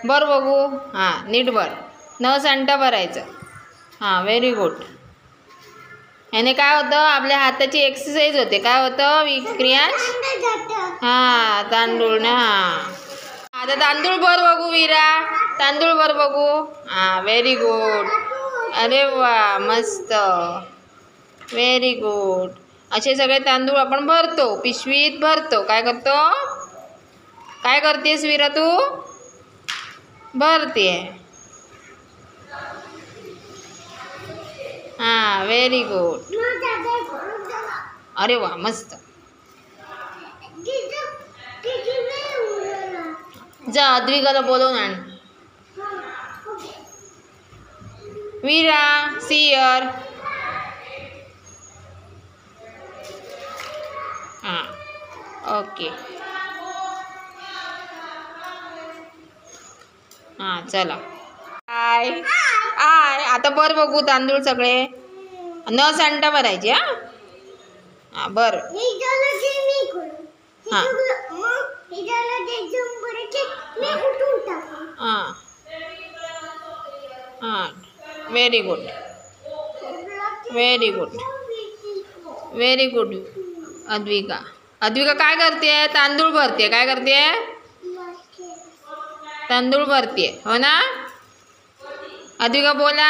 बर बघू. हां नीट बर. न सांडता भरायचं. हां व्हेरी गुड. याने काय होतं आपल्या हाताची एक्सरसाइज होते. काय होतं क्रियांश? हां तांदूळ ना. हां आता तांदूळ भर बघू वीरा. तांदूळ भर बघू. हां व्हेरी गुड. अरे वा मस्त. Very good. असे सगळे तांदूळ आपण भरतो, पिशवीत भरतो. काय करतो? काय करतेस वीरा तू? भरते. हां व्हेरी गुड. अरे वा मस्त. जा अद्विकाला बोलवून आण. वीरा सी हिअर. हां ओके. हां चला. आय आय आता बर बघू तांदूळ सगळे. न सांडता भरायचे. हां हां बर. हां हां हां very good. Very good. Very good Advika. Advika काय करते? तांदूळ भरते. काय करते? तांदूळ भरते हो ना. अद्विका बोला.